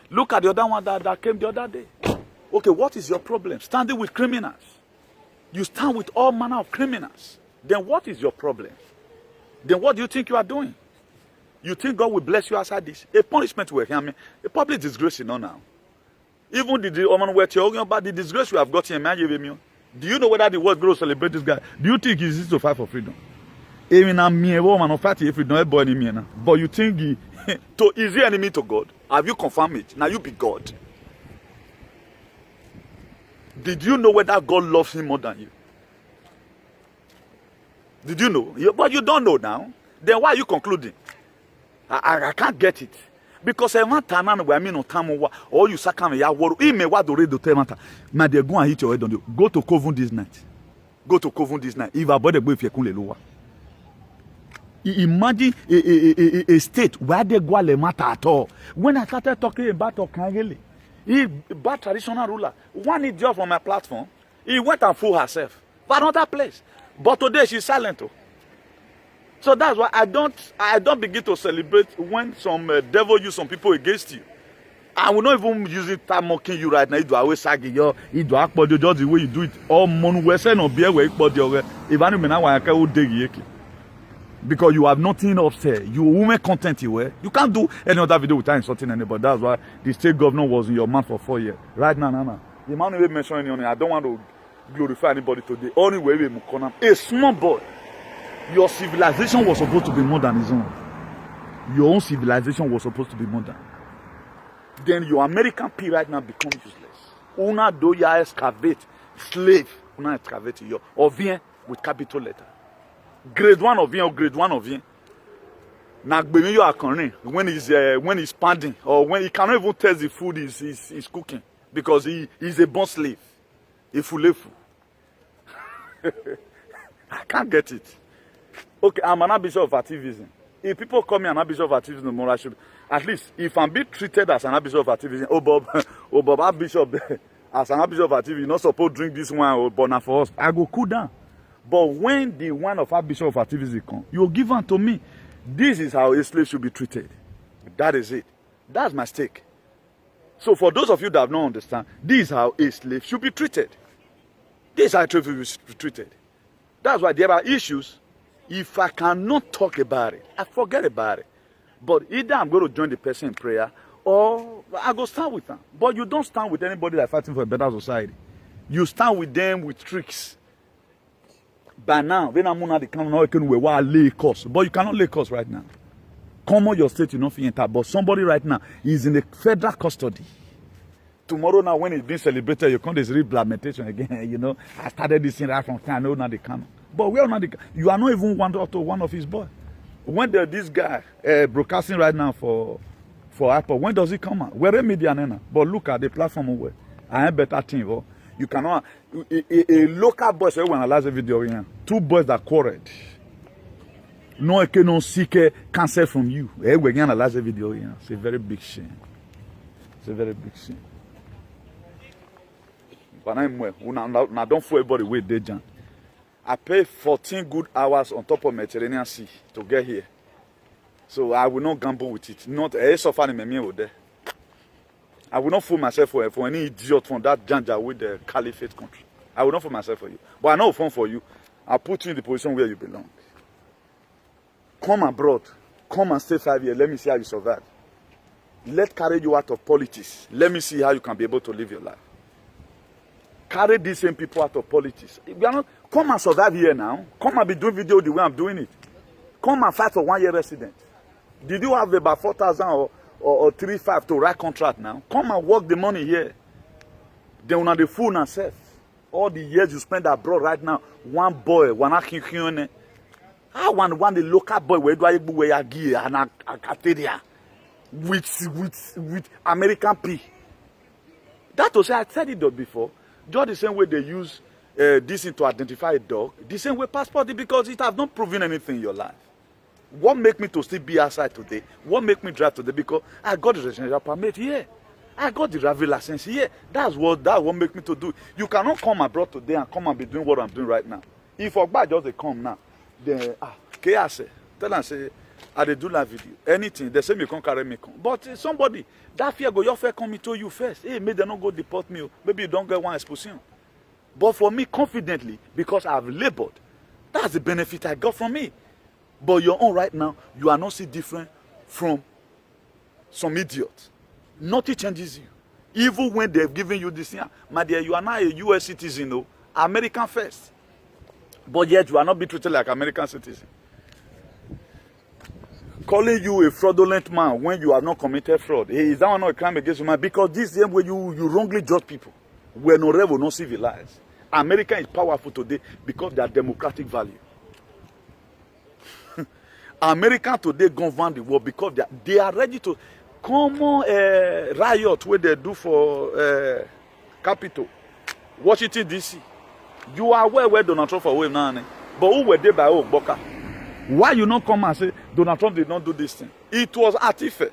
Look at the other one that came the other day. Okay, what is your problem? Standing with criminals. You stand with all manner of criminals. Then what is your problem? Then what do you think you are doing? You think God will bless you outside this? A punishment will hear me. A public disgrace, you know now. Even the woman we're talking about the disgrace we have got in Nigeria. Do you know whether the world going to celebrate this guy? Do you think he's to fight for freedom? Even I'm me, a woman of fight if you don't boy enemy now. But you think he is he enemy to God? Have you confirmed it? Now you be God. Did you know whether God loves him more than you? Did you know? But you don't know now. Then why are you concluding? I can't get it. Because I want to know where I mean no time or you sakam ya woro. He may what do read the temata. My dear, go and hit your head on you. Go to Kovun this night. Go to Kovun this night. If I bought the boy if you couldn't lower. Imagine a state where they go le matter at all. When I started talking about Okangele, he bad traditional ruler. One idiot from my platform, he went and fooled herself. But another place. But today she's silent. So that's why I don't begin to celebrate when some devil use some people against you. I will not even use it time mocking you right now. You do always sagging you do akpod just the way you do it. All mon wese no beer where ikpod your even when I want to dig because you have nothing upstairs. You women content you wear. You can't do any other video without insulting anybody. That's why the state governor was in your mouth for 4 years. Right now, the man who mentioned any I don't want to glorify anybody today. Only way we mukona. A small boy. Your civilization was supposed to be more than his own. Your own civilization was supposed to be more than. Then your American P right now becomes useless. Una do ya excavate, slave, kuna excavate yo. Ovien with capital letter. Grade 1 ovien or grade 1 ovien. Na gbemi yo akanrin when he's panding or when he cannot even taste the food he's cooking because he's a born slave. Ifulefu. I can't get it. Okay, I'm an bishop of activism. If people call me an bishop of activism, more I should at least if I'm being treated as an bishop of activism, oh Bob, bishop as an bishop of activism, you're not supposed to drink this wine or burn for us. I go cool down. But when the wine of bishop of activism come, you give one to me. This is how a slave should be treated. That is it. That's my stake. So for those of you that don't understand, this is how a slave should be treated. This is how a slave should be treated. That's why there are issues. If I cannot talk about it, I forget about it. But either I'm going to join the person in prayer or I go stand with them. But you don't stand with anybody that's fighting for a better society. You stand with them with tricks. By now, when I'm on the camera, lay costs. But you cannot lay costs right now. Come on, your state, you know, enter. But somebody right now is in the federal custody. Tomorrow now, when it's being celebrated, you come this re-lamentation again. You know, I started this thing right from time. I know now they come. But we are not. You are not even one of his boys. When this guy broadcasting right now for Apple, when does he come out? We're a media now. But look at the platform where I am better team. Oh. You cannot a local boy say when I last video here. 2 boys that quarreled. No one can seek cancel from you. We're gonna last video here. It's a very big shame. It's a very big shame. But I don't for everybody wait there, John. I pay 14 good hours on top of Mediterranean Sea to get here. So I will not gamble with it. Not a suffer in me there. I will not fool myself for any idiot from that janja with the caliphate country. I will not fool myself for you. But I know fun for you. I'll put you in the position where you belong. Come abroad. Come and stay 5 years. Let me see how you survive. Let's carry you out of politics. Let me see how you can be able to live your life. Carry these same people out of politics. If you are not, come and survive here now. Come and be doing video the way I'm doing it. Come and fight for 1 year resident. Did you have about 4,000 or 3,500 to write contract now? Come and work the money here. Then when the fool and self. All the years you spend abroad right now, one boy, one akin. I want the local boy where do I go where and a cafeteria with American P. That was I said it before. Just the same way they use this to identify a dog, the same way passport, because it has not proven anything in your life. What make me to still be outside today? What make me drive today? Because I got the residential permit here. I got the driving license here. That's what make me to do. You cannot come abroad today and come and be doing what I'm doing right now. If Ogba just they come now, then chaos. Tell them say I dey do that video. Anything they say me can't carry me come. But somebody that fear go your fear come to you first. Hey, maybe they don't go deport me. Maybe you don't get one expulsion. But for me, confidently, because I've labored, that's the benefit I got from me. But your own right now, you are not so different from some idiots. Nothing changes you. Even when they've given you this thing, my dear, you are not a US citizen, no, American first. But yet you are not being treated like American citizen. Calling you a fraudulent man when you have not committed fraud. Hey, is that one not a crime against humanity? Because this is the way you wrongly judge people. We're no rebel, no civilized. America is powerful today because they are democratic value. America today govern the world because they are ready to come on riot where they do for Capitol, Washington DC. You are where Donald Trump for away now, but who were they by Boca? Why you not come and say Donald Trump did not do this thing? It was Atife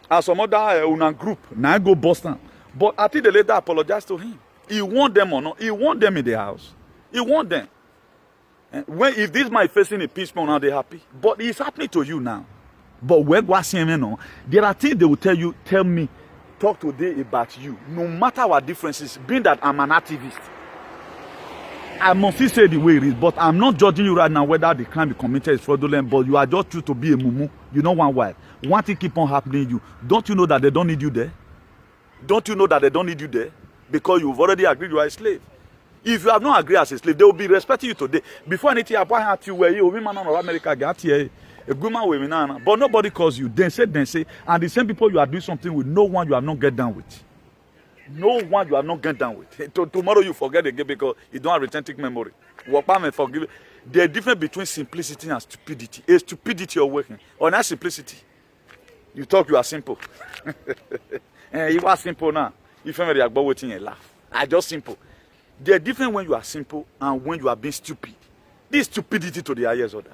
and some other una group now go Boston, but Atife the later apologized to him. He want them or not? He want them in the house. He want them. If this man is facing impeachment now, they're happy. But it's happening to you now. But where there are things they will tell me, talk today about you. No matter what differences, being that I'm an activist. I must say the way it is, but I'm not judging you right now whether the crime you committed is fraudulent, but you are just true to be a mumu. You know why? One thing keep on happening to you. Don't you know that they don't need you there? Don't you know that they don't need you there? Because you've already agreed you are a slave. If you have not agreed as a slave, they will be respecting you today. Before anything happen at you, where you women of America get here, a good man women, but nobody calls you. Then say, and the same people you are doing something with, no one you have not get down with. No one you are not getting down with. Tomorrow you forget again because you don't have retentive memory. Walkman forgive. The difference between simplicity and stupidity. A stupidity you're working. Or not simplicity. You talk, you are simple. You are simple now. If you are waiting and laugh. I just simple. The difference when you are simple and when you are being stupid. This stupidity to the highest order.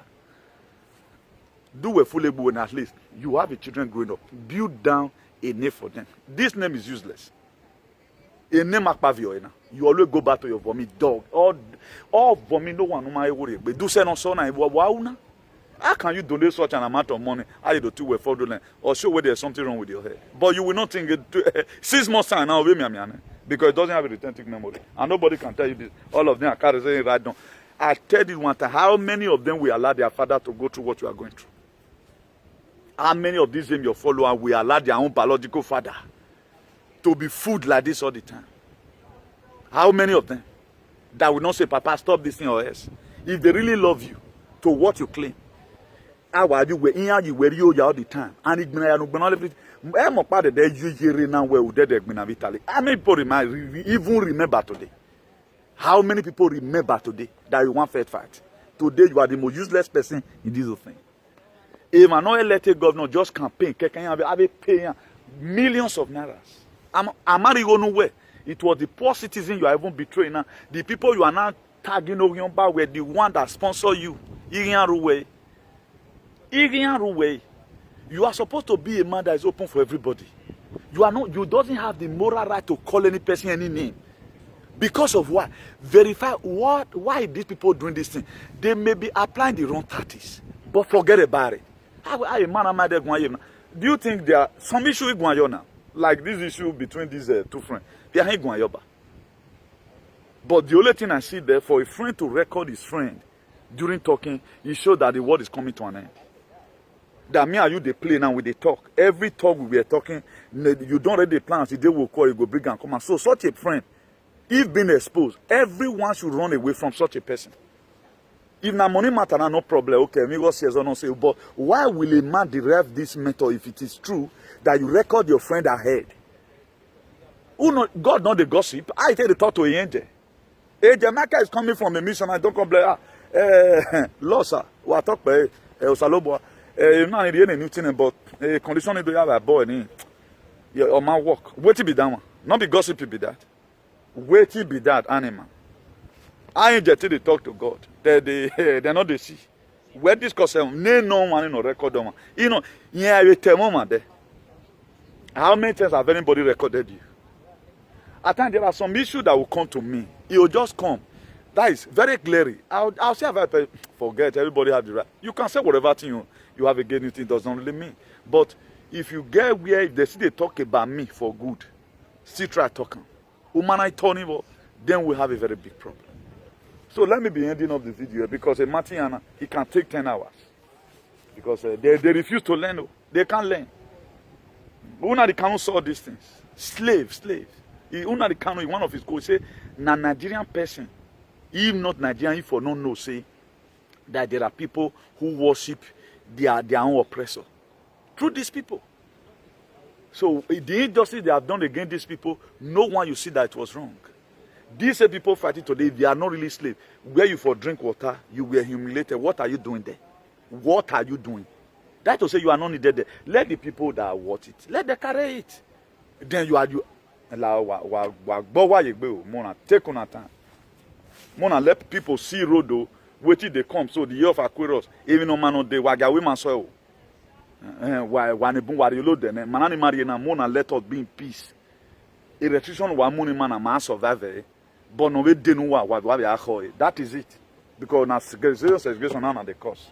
Do a full able and at least you have a children growing up. Build down a name for them. This name is useless. A name akpavio. You always go back to your vomit dog. All vomit no one no matter what. But do say no son and wow. How can you donate such an amount of money? How you do 2 or 4 dollars or show where there's something wrong with your hair? But you will not think it 6 months time now because it doesn't have a retentive memory. And nobody can tell you this. All of them are carrying it right down. I tell you one time, how many of them will allow their father to go through what you are going through? How many of these your followers will allow their own biological father to be fooled like this all the time? How many of them that will not say, Papa, stop this thing or else? If they really love you, to what you claim, how are you where you wear you all the time? And it I'm part of the now where we did Italy. How many people even remember today? How many people remember today that you want fair fight? Today you are the most useless person in this whole thing. If an elected governor just campaign, paying millions of nairas. I'm not going nowhere. It was the poor citizen you are even betraying now. The people you are now tagging over were the one that sponsor you. You are supposed to be a man that is open for everybody. You doesn't have the moral right to call any person any name. Because of what? Verify why these people doing this thing. They may be applying the wrong tactics, but forget about it. Do you think there are some issues going on now? Like this issue between these 2 friends. They are going on. But the only thing I see there, for a friend to record his friend during talking, it shows that the world is coming to an end. That me and you, they play now with the talk. Every talk we were talking, you don't read the plans, the day will call, you go bring and come. And so such a friend, if being exposed, everyone should run away from such a person. If na money matter, no problem. Okay, me go say or not say. But why will a man derive this method if it is true that you record your friend ahead? God not the gossip. I tell the talk to a angel. Angel Maka is coming from a mission. I don't complain. Losa, what talk by Osalobo. You know, any new thing about condition to have a boy. Your man work. Wait to be done. Not be gossip be that. Wait till be that animal. I ain't just they talk to God. They're not the see. Where this cause no one in no record them. You know, yeah, I tell mama there. How many times have anybody recorded you? At times there are some issues that will come to me. It will just come. That is very glaring. I'll say about forget everybody have the right. You can say whatever thing you have against it does not really mean. But if you get where they see they talk about me for good, still try talking. Then we have a very big problem. So let me be ending up the video because a Martiana, he can take 10 hours. Because they refuse to learn. They can't learn. Una the Kanu saw these things. Slave. Una the Kanu, one of his coaches say, na Nigerian person, if not Nigerian, if for no know, say that there are people who worship their own oppressor. Through these people. So the injustice they have done against these people, no one you see that it was wrong. These people fighting today, they are not really slaves. Where you for drink water, you were humiliated. What are you doing there? What are you doing? That to say you are not needed there. Let the people that want it, let them carry it. Then you are take on time. Mona let people see road wait till they come. So the year of Aquarius, even no man on the women soil. Why you load them? Manani Mariana Mona let us be in peace. A restriction wa money man a man survive. But no way they know what we are. That is it. Because na segregation and the cause.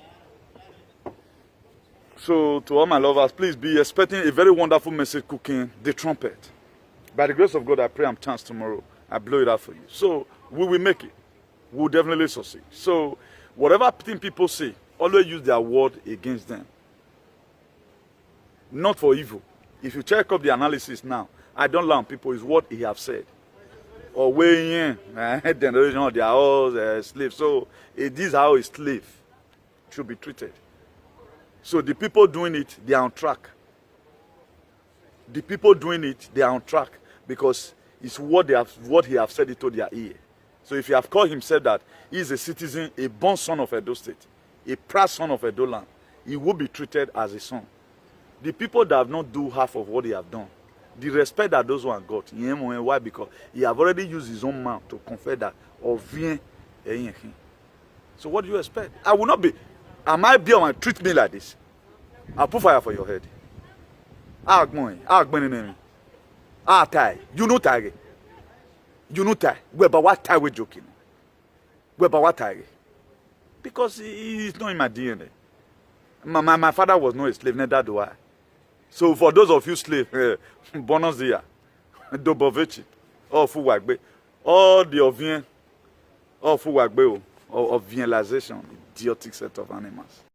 So to all my lovers, please be expecting a very wonderful message cooking, the trumpet. By the grace of God, I pray I'm chance tomorrow. I blow it out for you. So we will make it. We will definitely succeed. So whatever thing people say, always use their word against them. Not for evil. If you check up the analysis now, I don't lie on people, it's what he have said. Or weighing in, generation, they are all slaves. So this is how a slave should be treated. So the people doing it, they are on track. The people doing it, they are on track. Because is what he have said it to their ear. So if he have called himself that he is a citizen, a born son of Edo State, a proud son of Edo land, he will be treated as a son. The people that have not do half of what he have done, the respect that those one got, why? Because he have already used his own mouth to confess that so what do you expect? I will not be. Am I be on treat me like this? I'll put fire for your head. Tie. You know tie. You know tie. Where about what tie we joking? Where about what tie? Because it's not in my DNA. My father was not a slave, neither do I. So for those of you slaves, bonus here, Dobovici, or Fuwagbe, all the Ovien, or Fuwagbe, or Vienlization, idiotic set of animals.